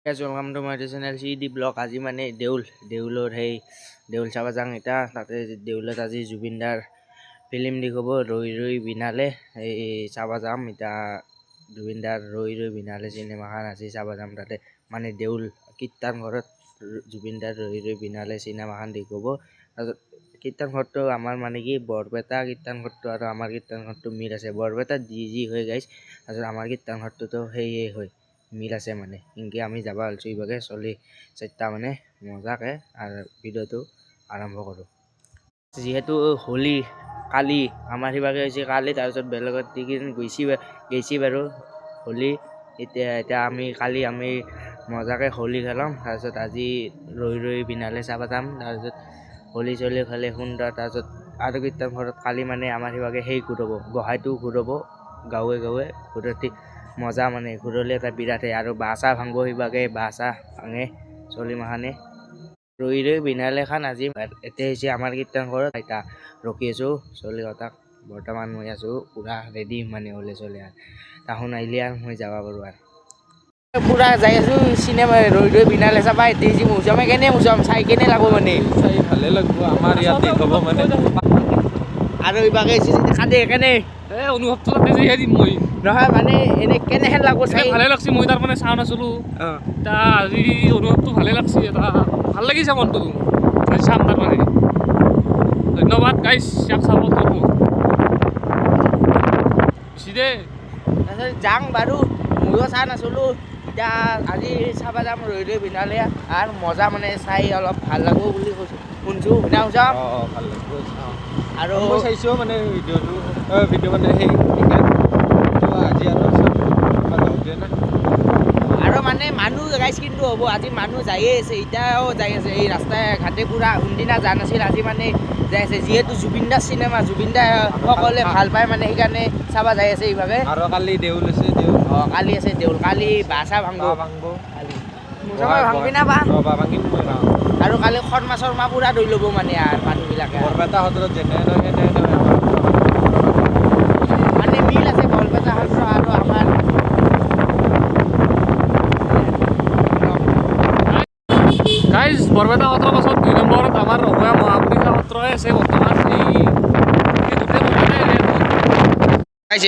Guys, welcome to my channel CD Blog. আজি মানে দেউলৰ দেউল চাব যাং এটা তাতে দেউলত আজি জুবিনদাৰ ফিল্ম দেখব ৰৈ ৰৈ বিনালে এই চাব যাম এটা জুবিনদাৰ ৰৈ ৰৈ বিনালে চিনেমাখন আজি চাব যাম তাতে মানে দেউল কীৰ্তন ঘৰত জুবিনদাৰ ৰৈ ৰৈ বিনালে চিনেমাখন দেখব কীৰ্তন ঘৰটো আমাৰ মানে কি বৰপেটা কীৰ্তন ঘৰটো আৰু আমাৰ কীৰ্তন ঘৰটো মিল আছে বৰপেটা জি হয় গাইছ আৰু আমাৰ কীৰ্তন ঘৰটোতো সেই হয় মিল আছে মানে ইনকে আমি যাবা আলছো ইবাগে চলি চাইটা মানে মজাকে আর ভিডিওটো আরম্ভ করো যেহেতু হোলি কালি আমার ইবাগে হয়েছে কালি তাৰপিছত বেলেগত দিন গৈছি বাৰু হোলি এতিয়া আমি কালি আমি মজাকে হোলি খেলাম তাৰপিছত আজি ৰৈ ৰৈ বিনালে চাবা যাম তাৰপিছত হোলি চলি খেলে সুন্দৰ তাৰপিছত আৰু কীৰ্তন ঘৰত কালি মানে আমাৰ ইবাগে সেই ঘূৰাব গোহাইটো ঘূৰাব গাঁৱে গাঁৱে ঘূৰতি মজা মানে ঘূৰলে এটা বিৰাট আৰু বাসা ভাঙব সিবাগে বাসা ভাঙে চলি মাখানে ৰৈ ৰৈ বিনালে খান আজি এতে হৈছে আমাৰ কীৰ্তন ঘৰত এটা ৰখি আছো চলি কথাক বৰ্তমান মই আছো পুৰা ৰেডি মানে হলে চলে আৰু তাহোন আহিলে আৰু মই যাব পাৰো আৰু পুৰা যাই আছো চিনেমা ৰৈ ৰৈ বিনালে চাবা এতে যি মুজামে কেনে মুজাম চাই কেনে লাগব মানে চাই ভালে লাগব আমাৰ ইয়াতে হ'ব মানে আৰু ইবাগে খাদে কেনে অনুভৱটো তাতে যাই দিম মই নহয় মানে এনে কেনেহেন লাগব চাই ভালে লাগছি মই তাৰ মানে চাওঁ নাছিলো তা আজি অনুভৱটো ভালে লাগছি এটা ভাল লাগিছে মনটো আজি চাম তাৰ মানে ধন্যবাদ গাইছ ইয়াক চাপৰ্ট কৰিব সিদে যাং বাৰু ময়ো চা নাছিলো এতিয়া আজি চাবা যাম ৰৈ ৰৈ বিনালে আৰু মজা মানে চাই অলপ ভাল লাগব বুলি শুনছো শুনা ভাল লাগিব আৰু মই চাইছো মানে ভিডিঅ' মানে সেই আজি আৰু মানে মানুহ গাইছ কিন্তু হ'ব আজি মানুহ যায়ে আছে এতিয়াও যাই আছে এই ৰাস্তাই ঘাটে পুৰা কোনদিনা যা নাছিল আজি মানে যাই আছে যিহেতু জুবিনদাৰ চিনেমা জুবিনদাৰ সকলোৱে ভাল পায় মানে সেইকাৰণে চাবা যাই আছে ইভাগে আৰু কালি দেউল আছে দেউল কালি আছে দেউল কালি বাসা ভাঙব কালি ভাঙবি না বা ভাঙিম আৰু কালি খৰ্মা চৰ্মা পুৰা ধৰি ল'ব মানে আৰু মানুহবিলাকে বৰপেটা সদৰত যেনে মানে মিল আছে বৰপেটা সত্ৰ আৰু আমাৰ গাইজ বৰপেটা সত্ৰৰ পাছত 2 নম্বৰত আমাৰ ৰঙীয়া মহাপুৰুষা সত্ৰই আছে বৰ্তমান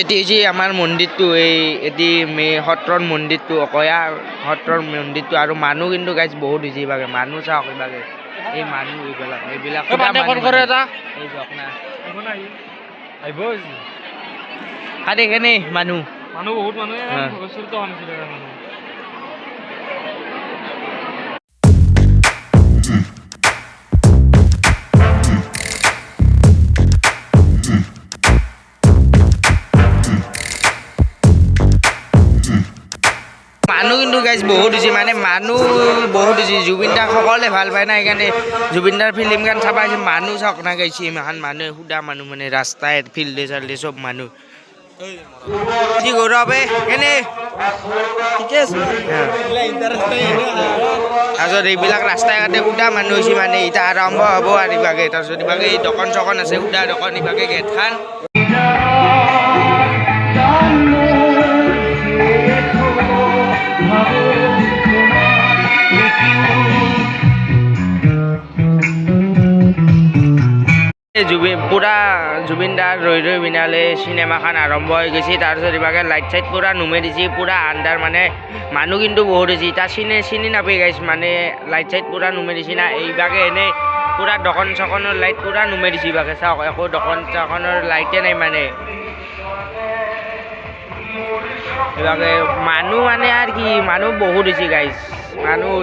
এটি যে আমাৰ মন্দিৰটো এই এটি সত্ৰৰ মন্দিৰটো অকয়া সত্ৰৰ মন্দিৰটো আৰু মানুহ কিন্তু গাইজ বহুত হৈছে ইবাগে মানুহ চাওক ইবাগে এই মানুহ এইবিলাক এই যক না কেনে মানুহ বহুত মানুহ মানুহ কিন্তু গাইজ বহুত হৈছে মানে মানুহ বহুত হৈছে জুবিনদাক সকলোৱে ভাল পায় না সেইকাৰণে জুবিনদাৰ ফিল্ম গান চাবা আহিছে মানুহ চাওক না গাইছে ইমান মানুহে সুদা মানুহ মানে ৰাস্তাই ফিল্ডে চাল্ডে চব মানুহ কি গৌৰৱে কেনে ঠিকে আছে তাৰপিছত এইবিলাক ৰাস্তাই ঘাটে সুদা মানুহ হৈছে মানে এতিয়া আৰম্ভ হ'ব আৰু ইভাগে তাৰপিছত ইভাগে এই দোকান চকন আছে সুদা দোকান ইভাগে গেট খান পুৰা জুবিনদাৰ ৰৈ ৰৈ বিনালে চিনেমাখন আৰম্ভ হৈ গৈছে তাৰপিছত ইভাগে লাইট চাইট পুৰা নুমে দিছে পুৰা আন্ধাৰ মানে মানুহ কিন্তু বহুত হৈছে এতিয়া চিনি নাপাই গাইছ মানে লাইট চাইট পুৰা নুমে দিছে না এইভাগে এনেই পুৰা দোকান চকনৰ লাইট পুৰা নুমে দিছে ইভাগে চাওক একো দোকান চকনৰ লাইটে নাই মানে ইভাগে মানুহ মানে আৰু কি মানুহ বহুত হৈছে গাইছ মানুহ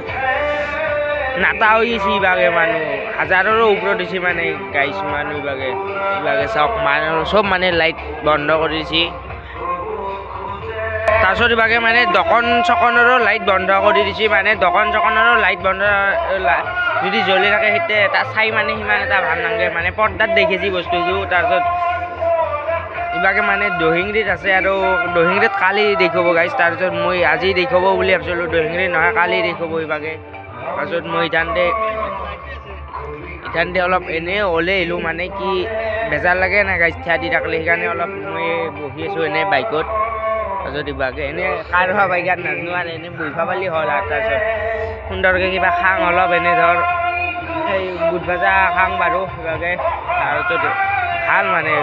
নাতা হৈ গৈছে ইভাগে মানুহ হাজাৰৰো ওপৰত হৈছে মানে গাইছ মানুহ ইভাগে চাওক মানুহ চব মানে লাইট বন্ধ কৰি দিছে তাৰপিছত ইভাগে মানে দোকান চকনৰো লাইট বন্ধ কৰি দিছে মানে দোকান চকনৰো লাইট বন্ধ যদি জ্বলি থাকে সেইতে এটা চাই মানে সিমান এটা ভাল নালাগে মানে পৰ্দাত দেখিছে বস্তুটো তাৰপিছত ইভাগে মানে দহিংৰিত আছে আৰু দহিংৰিত কালি দেখুৱাব গাইছ তাৰপিছত মই আজি দেখুৱাব বুলি ভাবিছিলোঁ দহিংৰিত নহয় কালি দেখুৱাব ইভাগে তাৰপিছত মই ইথানতে অলপ এনেই ওলাই আহিলোঁ মানে কি বেজাৰ লাগে না গাইছ থিয়া দি থাকিলে সেইকাৰণে অলপ মই বহি আছোঁ এনেই বাইকত তাৰপিছত ইবাগে এনেই কাৰ হোৱা বাইকাত নাজানো আৰু এনেই বহিব পালি হ'ল আৰু তাৰপিছত সুন্দৰকৈ কিবা খাং অলপ এনেই ধৰ এই বুট ভাজা খাং বাৰু ইবাগে তাৰপিছত ভাল মানে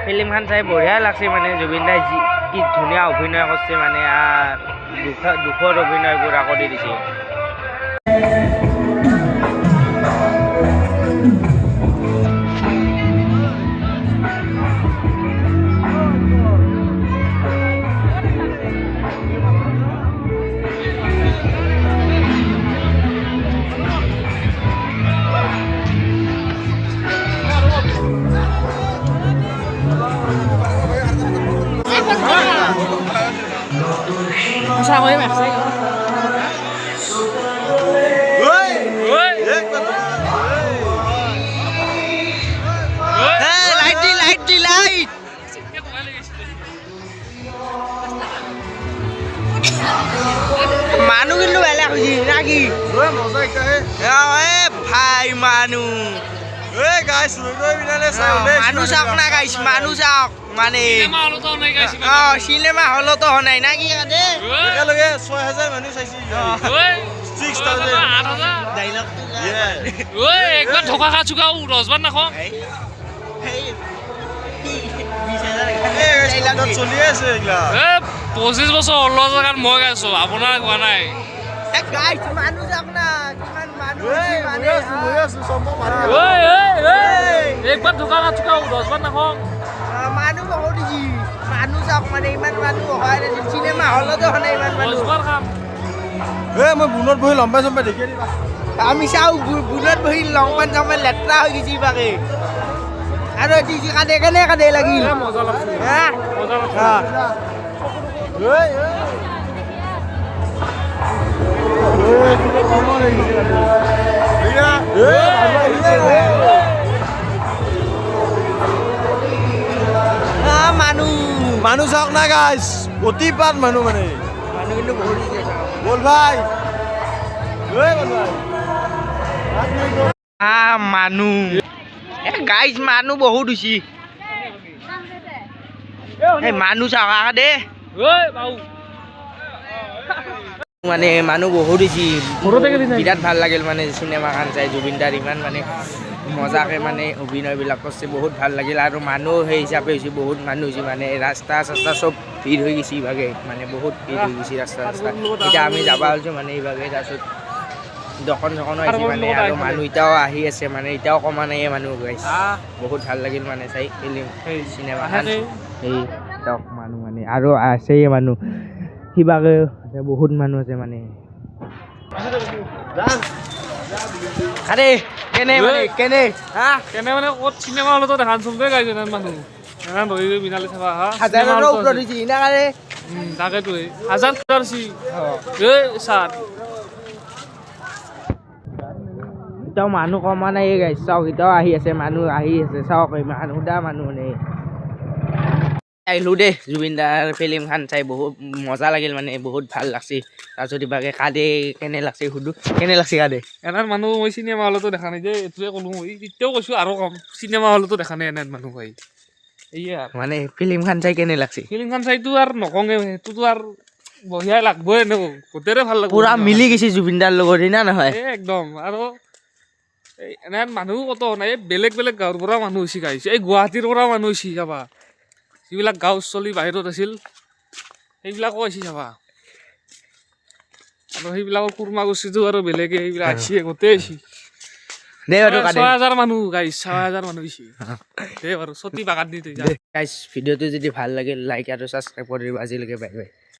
ফিল্মখন চাই বঢ়িয়া লাগছে মানে জুবিন দাই কি ধুনীয়া অভিনয় কৰিছে মানে দুখৰ অভিনয়বোৰ আকৌ দি দিছে চাকৰি মাৰছে মানুহ কিন্তু বেলেগ হৈছে নাকি ভাই মানুহ মানুহ চাওক না গাইছ মানুহ চাওক মানে চিনেমা হলতো নাই না কি একেলগে 6000 মানুহ চাইছে একবাৰ ঢকা খা চুকাও ৰজবান নাখো চলি আছে এইগিলা 25 বছৰ হল জেগাত মই গাইছো আপোনাৰ কোৱা নাই মানুহ চাওক না কিমান মানুহ একবাৰ ঢকা খা চুকাও ৰজবান নাখো মানুহ বহুত দিছি মানুহ চাওক মানে ইমান মানুহ হয় চিনেমা হলতো নাই ইমান মানুহ ৰজবাৰ খাম মই বুনত বহি লম্বাই চম্বাই দেখি দিবা আমি চাওঁ বুলত বহি লংপেণ্ট চংপেণ্ট লেতেৰা হৈ গৈছে ইবাকে আৰু কাঁদে কেনে কাঁদে লাগিল মজা লাগছে হা মজা লাগছে মানুহ চাওক না গাইছ অতিপাত মানুহ মানে মানুহ কিন্তু বহুত দিছে বল ভাই মানুহ গাইজ মানুহ বহুত হৈছে মানুহ চাওক দে মানে মানুহ বহুত হৈছে বিৰাট ভাল লাগিল মানে চিনেমাখন চাই জুবিন দাৰ ইমান মানে মজাকে মানে অভিনয়বিলাক কৰিছে বহুত ভাল লাগিল আৰু মানুহ সেই হিচাপে হৈছে বহুত মানুহ হৈছে মানে ৰাস্তা চাস্তা চব ভিৰ হৈ গৈছে ইভাগে মানে বহুত ভিৰ হৈ গৈছে ৰাস্তা চাস্তা এতিয়া আমি যাব ওলাইছোঁ মানে ইভাগে তাৰপিছত দোকান চকনো আহিছে মানে আৰু মানুহ এতিয়াও আহি আছে মানে এতিয়াও কমা নাই মানুহ গাইছে বহুত ভাল লাগিল মানে চাই ফিল্ম চিনেমাখন সেই চাওক মানুহ মানে আৰু আছেই মানুহ সিভাগে বহুত মানুহ আছে মানে আরে কেনে মানে কেনে হা কেনে মানে ক'ত চিনেমা হলতো দেখান চলতে গাইছে এনে মানুহ এনে ধৰি ধৰি বিনালে চাবা হা হাজাৰৰ ওপৰত দিছি না কাৰে তাকেতো হাজাৰ হাজাৰছি ছাৰ এতিয়াও মানুহ কমা নাই গাইছ চাওক এতিয়াও আহি আছে মানুহ আহি আছে চাওক মানুহ মানুহ নেই আহিলোঁ দেই জুবিন দাৰ ফিল্মখন চাই বহুত মজা লাগিল মানে বহুত ভাল লাগছে তাৰপিছত ইভাগে কাদে কেনে লাগছে সুধো কেনে লাগছে কাদে এনাৰ মানুহ মই চিনেমা হলতো দেখা নাই যে এইটোৱে ক'লো মই তেতিয়াও কৈছোঁ আৰু কম চিনেমা হলতো দেখা নাই এনাৰ মানুহ ভাই এইয়া মানে ফিল্মখন চাই কেনে লাগছে ফিল্মখন চাইতো আৰু নকওঁগে সেইটোতো আৰু বঢ়িয়াই লাগবই এনেও গোটেইৰে ভাল লাগব পুৰা মিলি গৈছে জুবিন দাৰ লগত না নহয় একদম আৰু এনাৰ মানুহ কত নাই বেলেগ বেলেগ গাঁৱৰ পৰা মানুহ হৈছে গাইছে এই গুৱাহাটীৰ পৰা মানুহ হৈছে যাবা যিবিলাক গাঁও চলি বাহিৰত আছিল সেইবিলাকো আহিছে চাবা আৰু সেইবিলাকৰ কুৰ্মা গোষ্ঠীটো আৰু বেলেগে সেইবিলাক আহিছে গোটেই আহিছে দে বাৰু 6000 মানুহ গাইছ 6000 মানুহ আহিছে দে বাৰু চতি বাগাত দি তই গাইছ ভিডিঅ'টো যদি ভাল লাগিল লাইক আৰু ছাবস্ক্ৰাইব কৰি দিবা আজিলৈকে বাই বাই